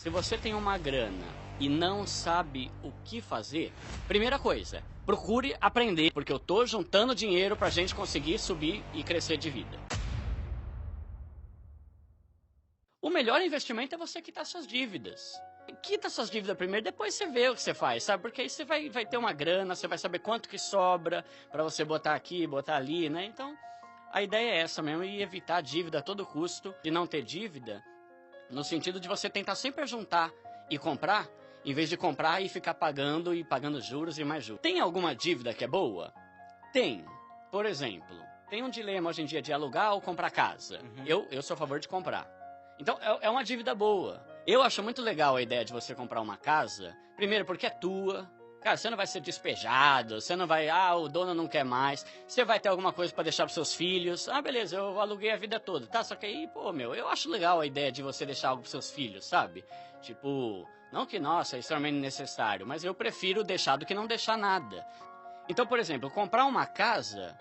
Se você tem uma grana e não sabe o que fazer, primeira coisa, procure aprender, porque eu tô juntando dinheiro pra gente conseguir subir e crescer de vida. O melhor investimento é você quitar suas dívidas. Quita suas dívidas primeiro, depois você vê o que você faz, sabe? Porque aí você vai ter uma grana, você vai saber quanto que sobra pra você botar aqui, botar ali, né? Então, a ideia é essa mesmo, e evitar dívida a todo custo, e não ter dívida, no sentido de você tentar sempre juntar e comprar, em vez de comprar e ficar pagando e pagando juros e mais juros. Tem alguma dívida que é boa? Tem. Por exemplo, tem um dilema hoje em dia de alugar ou comprar casa. Eu sou a favor de comprar. Então, é uma dívida boa. Eu acho muito legal a ideia de você comprar uma casa, primeiro porque é tua. Cara, você não vai ser despejado, você não vai, o dono não quer mais. Você vai ter alguma coisa pra deixar pros seus filhos. Ah, beleza, eu aluguei a vida toda, tá? Só que aí, eu acho legal a ideia de você deixar algo pros seus filhos, sabe? Tipo, não que, nossa, é extremamente necessário, mas eu prefiro deixar do que não deixar nada. Então, por exemplo, comprar uma casa,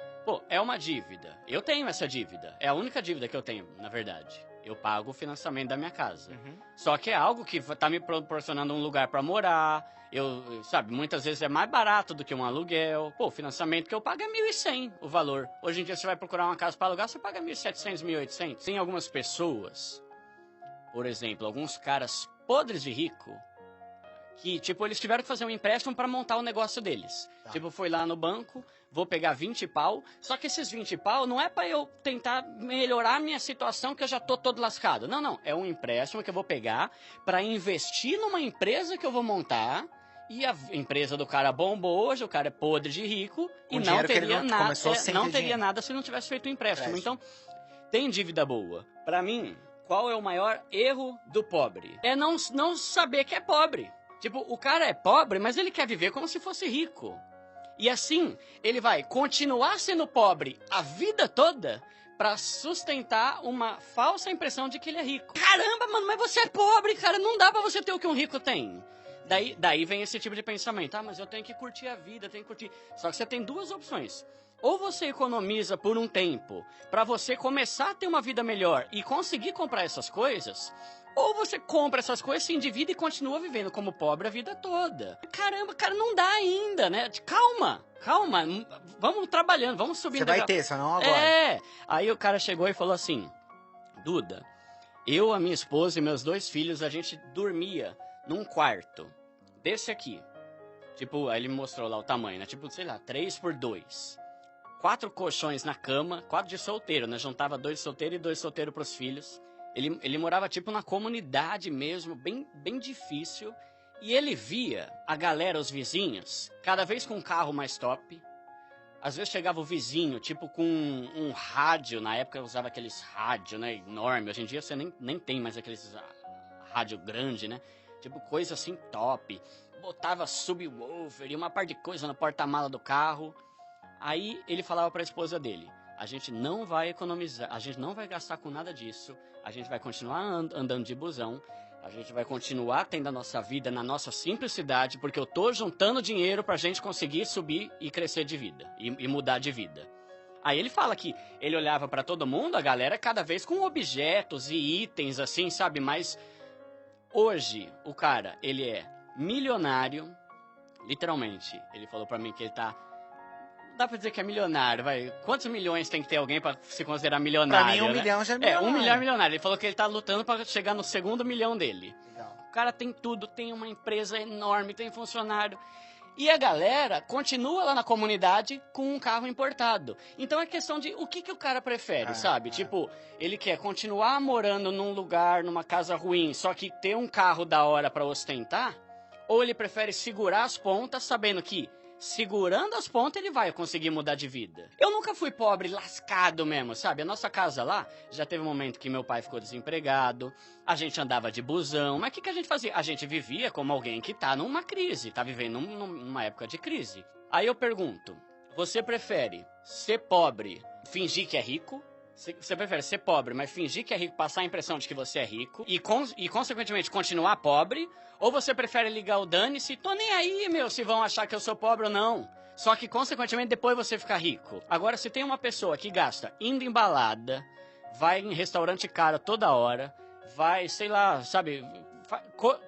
é uma dívida. Eu tenho essa dívida. É a única dívida que eu tenho, na verdade. Eu pago o financiamento da minha casa. Só que é algo que tá me proporcionando um lugar pra morar. Sabe, muitas vezes é mais barato do que um aluguel. O financiamento que eu pago é 1.100 o valor. Hoje em dia você vai procurar uma casa pra alugar, você paga 1.700, 1.800. Tem algumas pessoas, por exemplo, alguns caras podres de rico, que, eles tiveram que fazer um empréstimo pra montar o negócio deles. Tá. Foi lá no banco, vou pegar 20 pau, só que esses 20 pau não é pra eu tentar melhorar a minha situação, que eu já tô todo lascado. Não, é um empréstimo que eu vou pegar pra investir numa empresa que eu vou montar, e a empresa do cara bombou hoje, o cara é podre de rico, e não teria nada se não tivesse feito o empréstimo. Então, tem dívida boa. Pra mim, qual é o maior erro do pobre? É não saber que é pobre. O cara é pobre, mas ele quer viver como se fosse rico. E assim, ele vai continuar sendo pobre a vida toda pra sustentar uma falsa impressão de que ele é rico. Caramba, mano, mas você é pobre, cara. Não dá pra você ter o que um rico tem. Daí vem esse tipo de pensamento. Mas eu tenho que curtir a vida, tenho que curtir. Só que você tem duas opções. Ou você economiza por um tempo pra você começar a ter uma vida melhor e conseguir comprar essas coisas, ou você compra essas coisas, se endivida e continua vivendo como pobre a vida toda. Caramba, cara, não dá ainda, né? Calma, vamos trabalhando, vamos subindo. Você vai ter, só não agora. Aí o cara chegou e falou assim, Duda, eu, a minha esposa e meus 2 filhos, a gente dormia num quarto desse aqui. Aí ele me mostrou lá o tamanho, né? 3x2. 4 colchões na cama, 4 de solteiro, né? Juntava 2 solteiros e 2 solteiros pros filhos. Ele morava na comunidade mesmo, bem difícil. E ele via a galera, os vizinhos, cada vez com um carro mais top. Às vezes chegava o vizinho, com um rádio. Na época eu usava aqueles rádios, né, enorme. Hoje em dia você nem tem mais aqueles rádio grande, né? Coisa assim top. Botava subwoofer e uma par de coisa no porta-mala do carro. Aí ele falava para a esposa dele, a gente não vai economizar, a gente não vai gastar com nada disso, a gente vai continuar andando de busão, a gente vai continuar tendo a nossa vida na nossa simplicidade, porque eu tô juntando dinheiro pra gente conseguir subir e crescer de vida, e mudar de vida. Aí ele fala que ele olhava pra todo mundo, a galera cada vez com objetos e itens assim, sabe? Mas hoje o cara, ele é milionário, literalmente. Ele falou pra mim que ele tá... Dá pra dizer que é milionário, vai. Quantos milhões tem que ter alguém pra se considerar milionário? Pra mim, 1 milhão já é milionário. 1 milhão é milionário. Ele falou que ele tá lutando pra chegar no 2º milhão dele. Legal. O cara tem tudo, tem uma empresa enorme, tem funcionário. E a galera continua lá na comunidade com um carro importado. Então é questão de o que o cara prefere, sabe? Ele quer continuar morando num lugar, numa casa ruim, só que ter um carro da hora pra ostentar, ou ele prefere segurar as pontas, sabendo que segurando as pontas ele vai conseguir mudar de vida. Eu nunca fui pobre, lascado mesmo, sabe? A nossa casa lá, já teve um momento que meu pai ficou desempregado, a gente andava de busão, mas o que a gente fazia? A gente vivia como alguém que tá numa crise, tá vivendo numa época de crise. Aí eu pergunto, você prefere ser pobre, fingir que é rico? Você prefere ser pobre, mas fingir que é rico, passar a impressão de que você é rico e consequentemente continuar pobre? Ou você prefere ligar o dane-se, tô nem aí, se vão achar que eu sou pobre ou não. Só que, consequentemente, depois você fica rico. Agora, se tem uma pessoa que gasta indo em balada, vai em restaurante caro toda hora, vai, sei lá, sabe,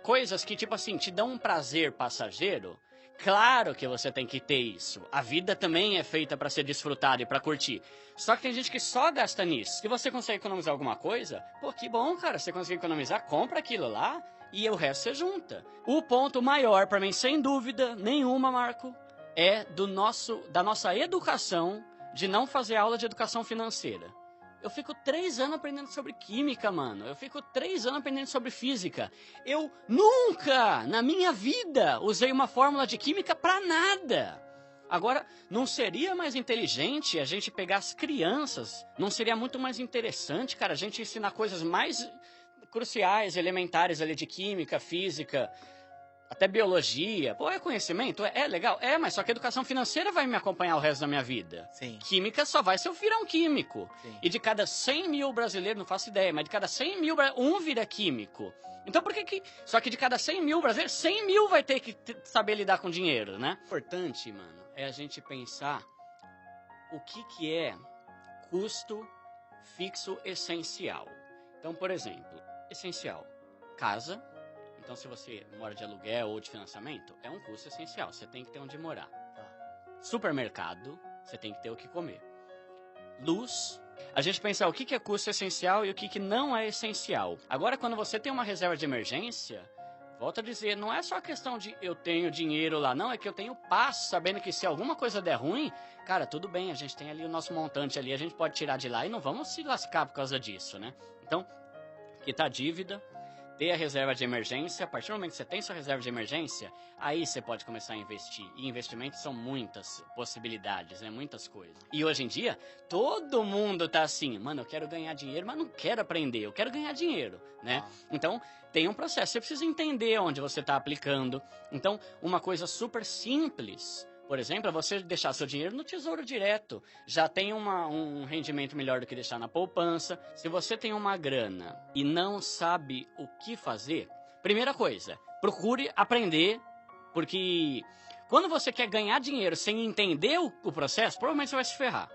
coisas que, tipo assim, te dão um prazer passageiro. Claro que você tem que ter isso. A vida também é feita para ser desfrutada e para curtir. Só que tem gente que só gasta nisso. Se você consegue economizar alguma coisa, pô, que bom, cara. Você consegue economizar, compra aquilo lá e o resto você junta. O ponto maior para mim, sem dúvida nenhuma, Marco, é da nossa educação de não fazer aula de educação financeira. Eu fico 3 anos aprendendo sobre química, mano. Eu fico 3 anos aprendendo sobre física. Eu nunca, na minha vida, usei uma fórmula de química pra nada. Agora, não seria mais inteligente a gente pegar as crianças? Não seria muito mais interessante, cara, a gente ensinar coisas mais cruciais, elementares ali de química, física, até biologia? Pô, é conhecimento? É legal? É, mas só que a educação financeira vai me acompanhar o resto da minha vida. Sim. Química só vai se eu virar um químico. Sim. E de cada 100 mil brasileiros, não faço ideia, mas de cada 100 mil, um vira químico. Então por que... Só que de cada 100 mil brasileiros, 100 mil vai ter que saber lidar com dinheiro, né? O importante, mano, é a gente pensar o que é custo fixo essencial. Então, por exemplo, essencial, casa. Então, se você mora de aluguel ou de financiamento, é um custo essencial. Você tem que ter onde morar. Supermercado, você tem que ter o que comer. Luz. A gente pensa o que é custo essencial e o que não é essencial. Agora, quando você tem uma reserva de emergência, volto a dizer, não é só a questão de eu tenho dinheiro lá. Não, é que eu tenho paz, sabendo que se alguma coisa der ruim, cara, tudo bem, a gente tem ali o nosso montante ali, a gente pode tirar de lá e não vamos se lascar por causa disso, né? Então, quitar a dívida, ter a reserva de emergência. A partir do momento que você tem sua reserva de emergência, aí você pode começar a investir. E investimentos são muitas possibilidades, né? Muitas coisas. E hoje em dia, todo mundo tá assim, mano, eu quero ganhar dinheiro, mas não quero aprender, eu quero ganhar dinheiro, né? Então, tem um processo, você precisa entender onde você está aplicando. Então, uma coisa super simples, por exemplo, é você deixar seu dinheiro no Tesouro Direto. Já tem um rendimento melhor do que deixar na poupança. Se você tem uma grana e não sabe o que fazer, primeira coisa, procure aprender, porque quando você quer ganhar dinheiro sem entender o processo, provavelmente você vai se ferrar.